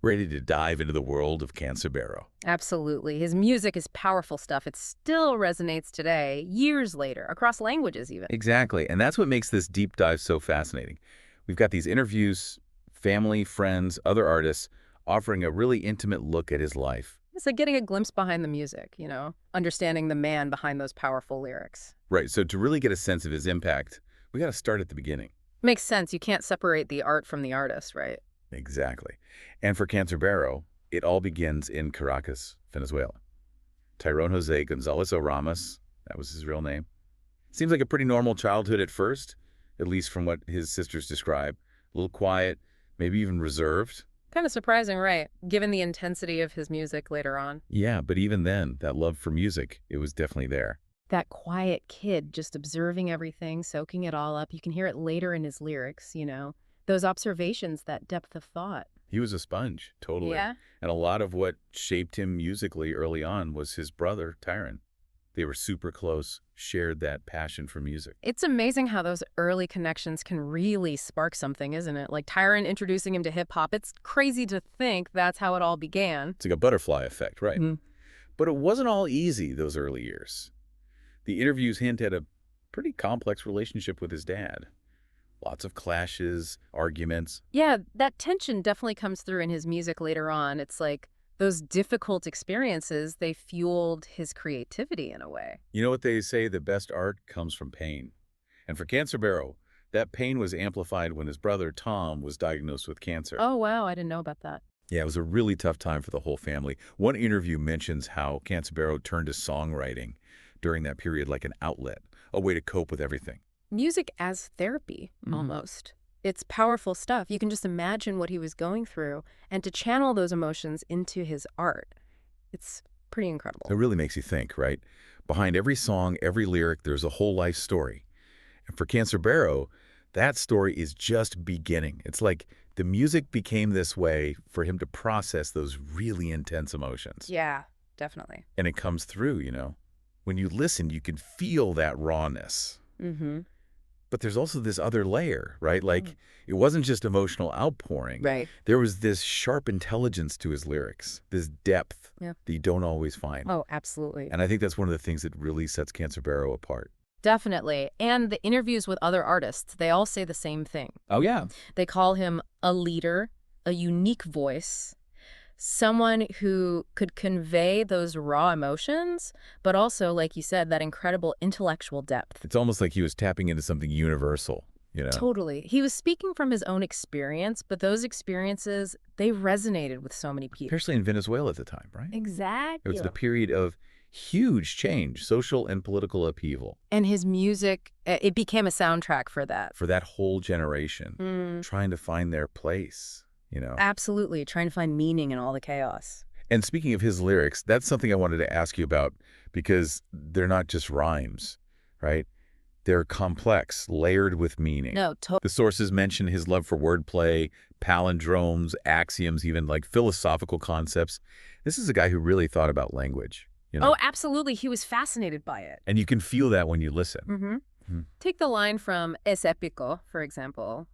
Ready to dive into the world of Canserbero. Absolutely. His music is powerful stuff. It still resonates today, years later, across languages even. Exactly, and that's what makes this deep dive so fascinating. We've got these interviews, family, friends, other artists, offering a really intimate look at his life. It's like getting a glimpse behind the music, understanding the man behind those powerful lyrics. Right, so to really get a sense of his impact, we got to start at the beginning. Makes sense. You can't separate the art from the artist, right? Exactly. And for Canserbero, it all begins in Caracas, Venezuela. Tyron Jose González Ramos, that was his real name. Seems like a pretty normal childhood at first, at least from what his sisters describe. A little quiet, maybe even reserved. Kind of surprising, right? Given the intensity of his music later on. Yeah, but even then, that love for music, it was definitely there. That quiet kid just observing everything, soaking it all up. You can hear it later in his lyrics, Those observations, that depth of thought. He was a sponge, totally. Yeah. And a lot of what shaped him musically early on was his brother, Tyron. They were super close, shared that passion for music. It's amazing how those early connections can really spark something, isn't it? Like Tyron introducing him to hip-hop. It's crazy to think that's how it all began. It's like a butterfly effect, right? Mhm. But it wasn't all easy those early years. The interviews hint at a pretty complex relationship with his dad. Lots of clashes, arguments. Yeah, that tension definitely comes through in his music later on. It's like those difficult experiences, they fueled his creativity in a way. You know what they say, the best art comes from pain. And for Canserbero, that pain was amplified when his brother Tom was diagnosed with cancer. Oh, wow, I didn't know about that. Yeah, it was a really tough time for the whole family. One interview mentions how Canserbero turned to songwriting during that period like an outlet, a way to cope with everything. Music as therapy, almost. It's powerful stuff. You can just imagine what he was going through, and to channel those emotions into his art, it's pretty incredible. It really makes you think, right? Behind every song, every lyric, there's a whole life story. And for Canserbero, that story is just beginning. It's like the music became this way for him to process those really intense emotions. Yeah, definitely. And it comes through. When you listen, you can feel that rawness. Mm-hmm. But there's also this other layer, right? Like, it wasn't just emotional outpouring. Right. There was this sharp intelligence to his lyrics, this depth that you don't always find. Oh, absolutely. And I think that's one of the things that really sets Canserbero apart. Definitely. And the interviews with other artists, they all say the same thing. Oh, yeah. They call him a leader, a unique voice, someone who could convey those raw emotions, but also, like you said, that incredible intellectual depth. It's almost like he was tapping into something universal. Totally. He was speaking from his own experience, but those experiences, they resonated with so many people. Especially in Venezuela at the time, right? Exactly. It was the period of huge change, social and political upheaval. And his music, it became a soundtrack for that. For that whole generation, trying to find their place. Absolutely. Trying to find meaning in all the chaos. And speaking of his lyrics, that's something I wanted to ask you about because they're not just rhymes, right? They're complex, layered with meaning. No, The sources mention his love for wordplay, palindromes, axioms, even like philosophical concepts. This is a guy who really thought about language. Oh, absolutely. He was fascinated by it. And you can feel that when you listen. Take the line from Es Épico, for example.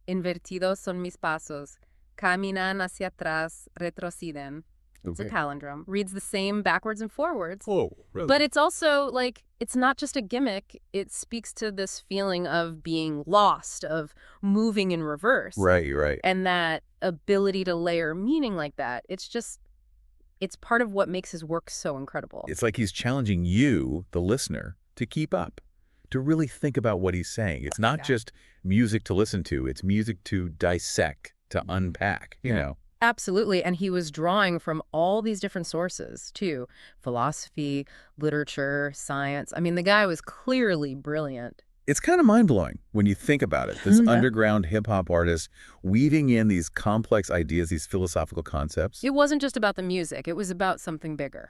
Invertidos son mis pasos. Caminan hacia atrás, retroceden. It's a palindrome. Reads the same backwards and forwards. Oh, really? But it's also, like, it's not just a gimmick. It speaks to this feeling of being lost, of moving in reverse. Right. And that ability to layer meaning like that, it's part of what makes his work so incredible. It's like he's challenging you, the listener, to keep up, to really think about what he's saying. It's not just music to listen to. It's music to dissect, to unpack, Absolutely. And he was drawing from all these different sources, too. Philosophy, literature, science. I mean, the guy was clearly brilliant. It's kind of mind-blowing when you think about it. This underground hip-hop artist weaving in these complex ideas, these philosophical concepts. It wasn't just about the music. It was about something bigger.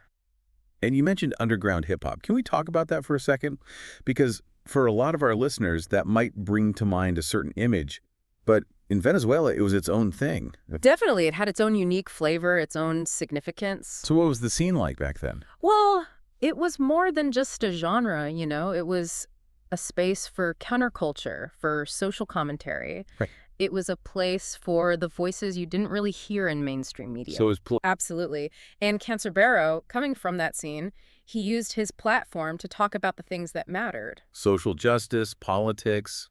And you mentioned underground hip-hop. Can we talk about that for a second? Because for a lot of our listeners, that might bring to mind a certain image. But in Venezuela, it was its own thing. Definitely. It had its own unique flavor, its own significance. So what was the scene like back then? Well, it was more than just a genre, It was a space for counterculture, for social commentary. Right. It was a place for the voices you didn't really hear in mainstream media. So his Absolutely. And Cancerbero, coming from that scene, he used his platform to talk about the things that mattered. social justice, politics,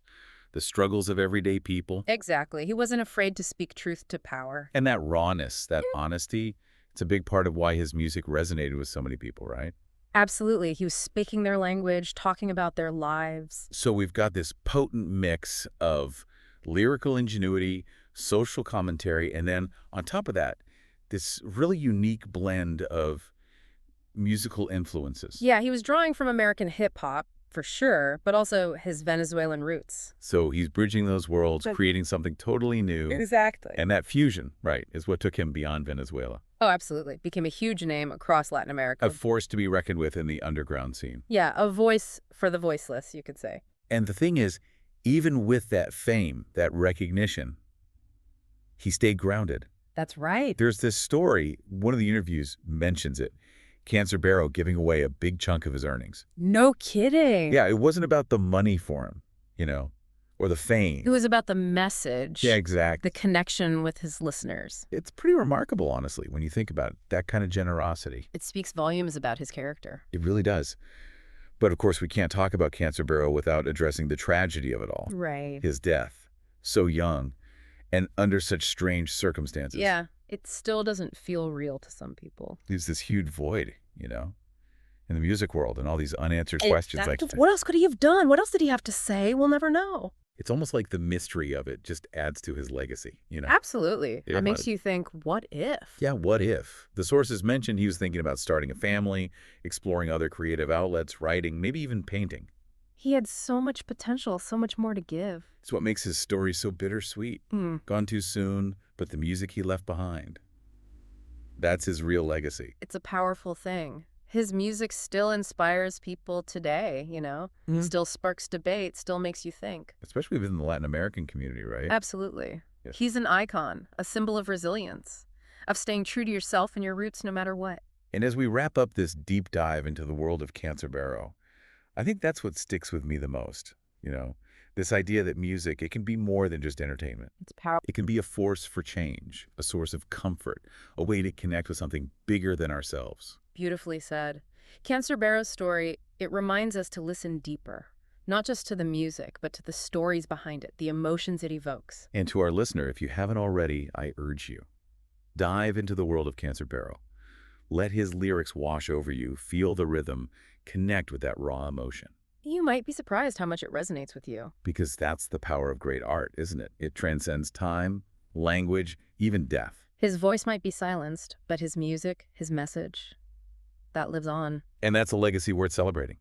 the struggles of everyday people. Exactly. He wasn't afraid to speak truth to power. And that rawness, that honesty, it's a big part of why his music resonated with so many people, right? Absolutely. He was speaking their language, talking about their lives. So we've got this potent mix of lyrical ingenuity, social commentary, and then on top of that, this really unique blend of musical influences. Yeah, he was drawing from American hip-hop, for sure, but also his Venezuelan roots. So he's bridging those worlds, creating something totally new. Exactly. And that fusion, right, is what took him beyond Venezuela. Oh, absolutely. Became a huge name across Latin America. A force to be reckoned with in the underground scene. Yeah, a voice for the voiceless, you could say. And the thing is, even with that fame, that recognition, he stayed grounded. That's right. There's this story, one of the interviews mentions it, Cancerbero giving away a big chunk of his earnings. No kidding. Yeah, it wasn't about the money for him, you know, or the fame. It was about the message. Yeah, exactly. The connection with his listeners. It's pretty remarkable, honestly, when you think about it, that kind of generosity. It speaks volumes about his character. It really does. But of course, we can't talk about Cancerbero without addressing the tragedy of it all. Right. His death, so young, and under such strange circumstances. Yeah, it still doesn't feel real to some people. There's this huge void, you know, in the music world and all these unanswered questions. Like, What else could he have done? What else did he have to say? We'll never know. it's almost like the mystery of it just adds to his legacy, you know? Absolutely. Yeah. It makes you think, what if? Yeah, what if? The sources mentioned he was thinking about starting a family, exploring other creative outlets, writing, maybe even painting. He had so much potential, so much more to give. It's what makes his story so bittersweet. Gone too soon, but the music he left behind. That's his real legacy. It's a powerful thing. His music still inspires people today, you know? Still sparks debate, still makes you think. Especially within the Latin American community, right? Absolutely. Yes. He's an icon, a symbol of resilience, of staying true to yourself and your roots no matter what. And as we wrap up this deep dive into the world of Cancerbero, I think that's what sticks with me the most, you know? This idea that music, it can be more than just entertainment. It's powerful. It can be a force for change, a source of comfort, a way to connect with something bigger than ourselves. Beautifully said. Cancerbero's story, it reminds us to listen deeper, not just to the music, but to the stories behind it, the emotions it evokes. And to our listener, if you haven't already, I urge you, dive into the world of Cancerbero. Let his lyrics wash over you, feel the rhythm, connect with that raw emotion. You might be surprised how much it resonates with you. Because that's the power of great art, isn't it? It transcends time, language, even death. His voice might be silenced, but his music, his message, that lives on. And that's a legacy worth celebrating.